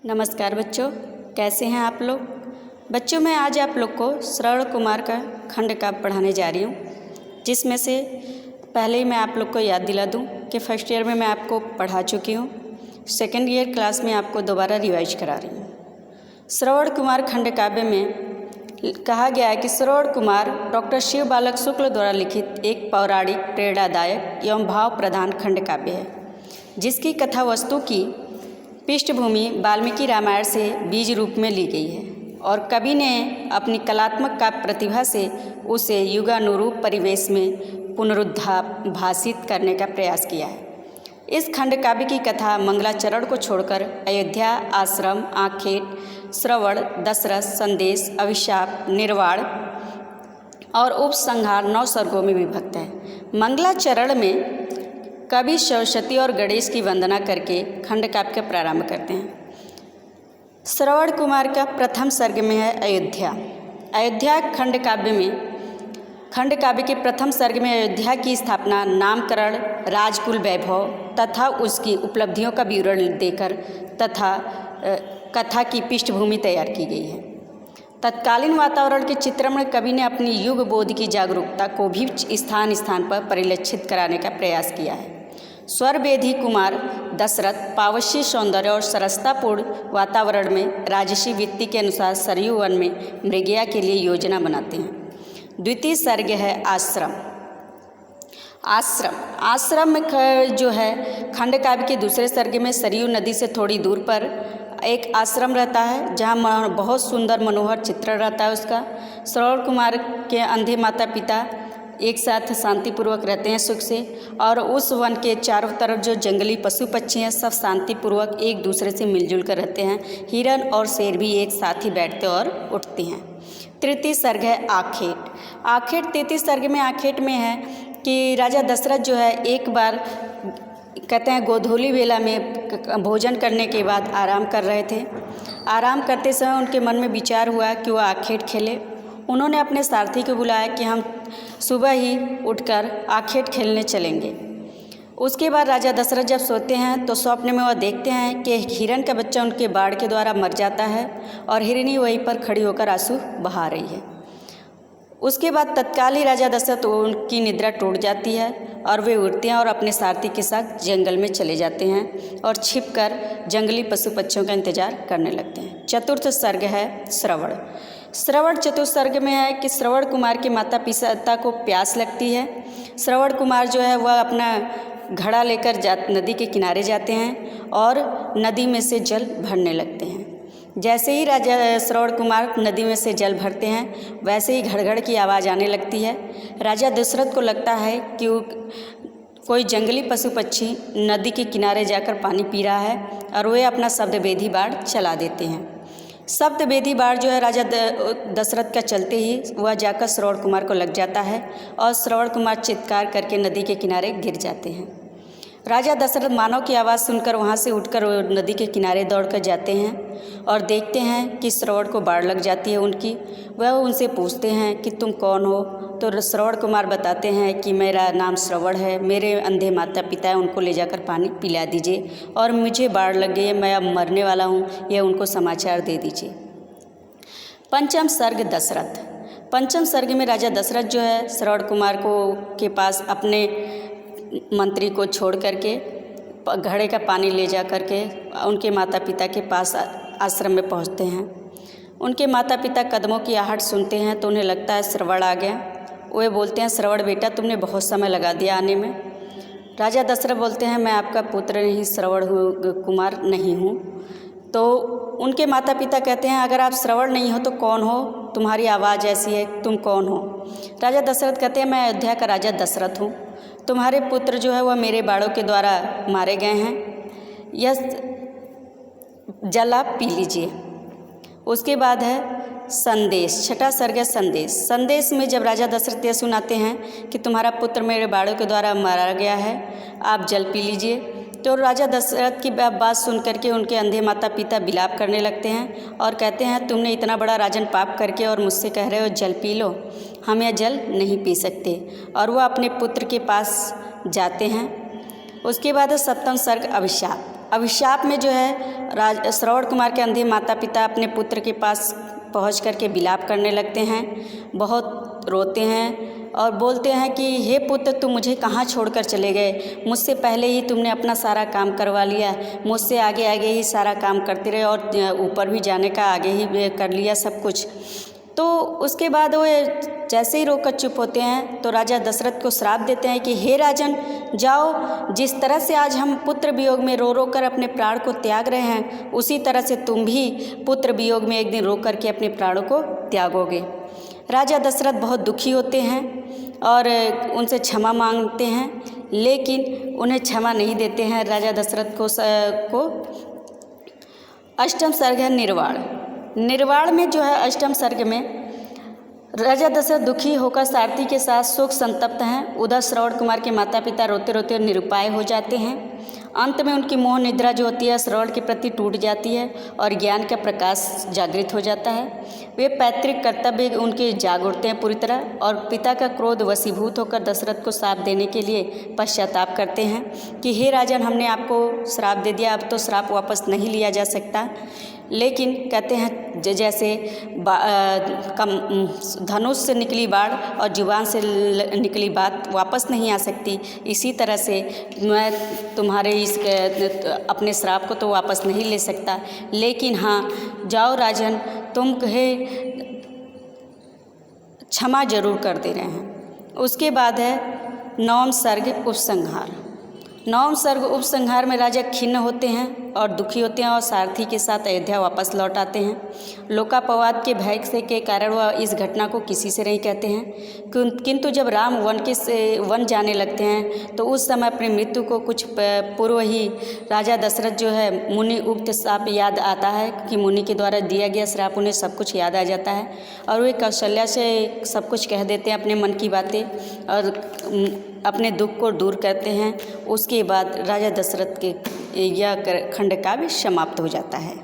नमस्कार बच्चों, कैसे हैं आप लोग। बच्चों मैं आज आप लोग को श्रवण कुमार का खंड काव्य पढ़ाने जा रही हूँ, जिसमें से पहले ही मैं आप लोग को याद दिला दूँ कि फर्स्ट ईयर में मैं आपको पढ़ा चुकी हूँ, सेकेंड ईयर क्लास में आपको दोबारा रिवाइज करा रही हूँ। श्रवण कुमार खंड काव्य में कहा गया है कि श्रवण कुमार डॉक्टर शिव बालक शुक्ल द्वारा लिखित एक पौराणिक, प्रेरणादायक एवं भाव प्रधान खंड काव्य है, जिसकी कथा वस्तु की पृष्ठभूमि वाल्मीकि रामायण से बीज रूप में ली गई है और कवि ने अपनी कलात्मक काव्य प्रतिभा से उसे युगानुरूप परिवेश में पुनरुद्भासित करने का प्रयास किया है। इस खंड काव्य की कथा मंगलाचरण को छोड़कर अयोध्या, आश्रम, आखेट, श्रवण, दशरथ, संदेश, अभिशाप, निर्वाण और उपसंहार 9 सर्गों में विभक्त है। मंगलाचरण में कवि सरस्वती और गणेश की वंदना करके खंड काव्य का प्रारंभ करते हैं। श्रवण कुमार का प्रथम सर्ग में है अयोध्या। अयोध्या खंड काव्य के प्रथम सर्ग में अयोध्या की स्थापना, नामकरण, राजकुल वैभव तथा उसकी उपलब्धियों का विवरण देकर तथा कथा की पृष्ठभूमि तैयार की गई है। तत्कालीन वातावरण के चित्रण में कवि ने अपनी युग बोध की जागरूकता को भी स्थान स्थान पर परिलक्षित कराने का प्रयास किया है। स्वरवेदी कुमार दशरथ पावसी सौंदर्य और सरसतापूर्ण वातावरण में राजसी वृत्ति के अनुसार सरयू वन में मृगया के लिए योजना बनाते हैं। द्वितीय सर्ग है आश्रम। आश्रम में जो है खंड काव्य के दूसरे सर्ग में सरयू नदी से थोड़ी दूर पर एक आश्रम रहता है, जहाँ बहुत सुंदर मनोहर चित्रण रहता है उसका। श्रवण कुमार के अंधे माता पिता एक साथ शांतिपूर्वक रहते हैं सुख से, और उस वन के चारों तरफ जो जंगली पशु पक्षी हैं सब शांतिपूर्वक एक दूसरे से मिलजुल कर रहते हैं। हिरण और शेर भी एक साथ ही बैठते और उठते हैं। तृतीय सर्ग है आखेट। तृतीय सर्ग में आखेट में है कि राजा दशरथ जो है एक बार कहते हैं गोधूली बेला में भोजन करने के बाद आराम कर रहे थे। आराम करते समय उनके मन में विचार हुआ कि वह आखेट खेले। उन्होंने अपने सारथी को बुलाया कि हम सुबह ही उठकर आखेट खेलने चलेंगे। उसके बाद राजा दशरथ जब सोते हैं तो स्वप्न में वह देखते हैं कि हिरण का बच्चा उनके बाढ़ के द्वारा मर जाता है और हिरनी वहीं पर खड़ी होकर आंसू बहा रही है। उसके बाद तत्काल ही राजा दशरथ उनकी निद्रा टूट जाती है और वे उठते हैं और अपने सारथी के साथ जंगल में चले जाते हैं और छिपकर जंगली पशु पक्षियों का इंतजार करने लगते हैं। चतुर्थ सर्ग है श्रवण चतुर्थ सर्ग में है कि श्रवण कुमार के माता पिता को प्यास लगती है। श्रवण कुमार जो है वह अपना घड़ा लेकर नदी के किनारे जाते हैं और नदी में से जल भरने लगते हैं। जैसे ही राजा श्रवण कुमार नदी में से जल भरते हैं वैसे ही घड़घड़ की आवाज़ आने लगती है। राजा दशरथ को लगता है कि कोई जंगली पशु पक्षी नदी के किनारे जाकर पानी पी रहा है और वे अपना शब्दवेदी बाण चला देते हैं। शब्दवेदी बाण जो है राजा दशरथ का चलते ही वह जाकर श्रवण कुमार को लग जाता है और श्रवण कुमार चित्कार करके नदी के किनारे गिर जाते हैं। राजा दशरथ मानव की आवाज़ सुनकर वहाँ से उठकर नदी के किनारे दौड़कर जाते हैं और देखते हैं कि श्रवण को बाढ़ लग जाती है उनकी। वह उनसे पूछते हैं कि तुम कौन हो। तो श्रवण कुमार बताते हैं कि मेरा नाम श्रवण है, मेरे अंधे माता पिता हैं, उनको ले जाकर पानी पिला दीजिए और मुझे बाढ़ लग गई है, मैं अब मरने वाला हूँ, यह उनको समाचार दे दीजिए। पंचम सर्ग दशरथ। पंचम सर्ग में राजा दशरथ जो है श्रवण कुमार के पास अपने मंत्री को छोड़ करके घड़े का पानी ले जा करके उनके माता पिता के पास आश्रम में पहुंचते हैं। उनके माता पिता कदमों की आहट सुनते हैं तो उन्हें लगता है श्रवण आ गया। वे बोलते हैं, श्रवण बेटा तुमने बहुत समय लगा दिया आने में। राजा दशरथ बोलते हैं, मैं आपका पुत्र नहीं, श्रवण कुमार नहीं हूँ। तो उनके माता पिता कहते हैं, अगर आप श्रवण नहीं हो तो कौन हो, तुम्हारी आवाज़ ऐसी है, तुम कौन हो। राजा दशरथ कहते हैं, मैं अयोध्या का राजा दशरथ हूँ, तुम्हारे पुत्र जो है वह मेरे बाणों के द्वारा मारे गए हैं, यह जल आप पी लीजिए। उसके बाद है संदेश। छठा सर्ग है संदेश में जब राजा दशरथ यह सुनाते हैं कि तुम्हारा पुत्र मेरे बाणों के द्वारा मारा गया है, आप जल पी लीजिए, तो राजा दशरथ की बात सुन करके उनके अंधे माता पिता विलाप करने लगते हैं और कहते हैं, तुमने इतना बड़ा राजन पाप करके और मुझसे कह रहे हो जल पी लो, हम यह जल नहीं पी सकते। और वह अपने पुत्र के पास जाते हैं। उसके बाद है सप्तम सर्ग अभिशाप। अभिशाप में जो है श्रवण कुमार के अंधे माता पिता अपने पुत्र के पास पहुंच कर के विलाप करने लगते हैं, बहुत रोते हैं और बोलते हैं कि हे पुत्र, तुम मुझे कहाँ छोड़कर चले गए, मुझसे पहले ही तुमने अपना सारा काम करवा लिया, मुझसे आगे आगे ही सारा काम करते रहे और ऊपर भी जाने का आगे ही कर लिया सब कुछ। तो उसके बाद वो जैसे ही रोकर चुप होते हैं तो राजा दशरथ को श्राप देते हैं कि हे राजन, जाओ, जिस तरह से आज हम पुत्र वियोग में रो रो कर अपने प्राण को त्याग रहे हैं, उसी तरह से तुम भी पुत्र वियोग में एक दिन रो कर के अपने प्राणों को त्यागोगे। राजा दशरथ बहुत दुखी होते हैं और उनसे क्षमा मांगते हैं, लेकिन उन्हें क्षमा नहीं देते हैं। राजा दशरथ को अष्टम सर्ग है निर्वाण। निर्वाण में जो है अष्टम सर्ग में राजा दशरथ दुखी होकर सारथी के साथ शोक संतप्त हैं। उधर श्रवण कुमार के माता पिता रोते रोते निरुपाय हो जाते हैं। अंत में उनकी मोह निद्रा जो होती है श्रवण के प्रति टूट जाती है और ज्ञान का प्रकाश जागृत हो जाता है। वे पैतृक कर्तव्य उनके जाग उठते हैं पूरी तरह और पिता का क्रोध वशीभूत होकर दशरथ को श्राप देने के लिए पश्चाताप करते हैं कि हे राजन, हमने आपको श्राप दे दिया, अब तो श्राप वापस नहीं लिया जा सकता। लेकिन कहते हैं जैसे धनुष से निकली बाढ़ और जुबान से निकली बात वापस नहीं आ सकती, इसी तरह से मैं तुम्हारे इस अपने श्राप को तो वापस नहीं ले सकता, लेकिन हाँ, जाओ राजन, तुम कहे क्षमा जरूर कर दे रहे हैं। उसके बाद है नवम सर्ग उपसंहार। नवम सर्ग उपसंहार में राजा खिन्न होते हैं और दुखी होते हैं और सारथी के साथ अयोध्या वापस लौट आते हैं। लोकापवाद के भय से के कारण वह इस घटना को किसी से नहीं कहते हैं, किंतु जब राम वन जाने लगते हैं तो उस समय अपनी मृत्यु को कुछ पूर्व ही राजा दशरथ जो है मुनि उक्त श्राप याद आता है कि मुनि के द्वारा दिया गया श्राप उन्हें सब कुछ याद आ जाता है और वे कौशल्या से सब कुछ कह देते हैं, अपने मन की बातें, और अपने दुख को दूर करते हैं। उसके बाद राजा दशरथ के यह खंड काव्य समाप्त हो जाता है।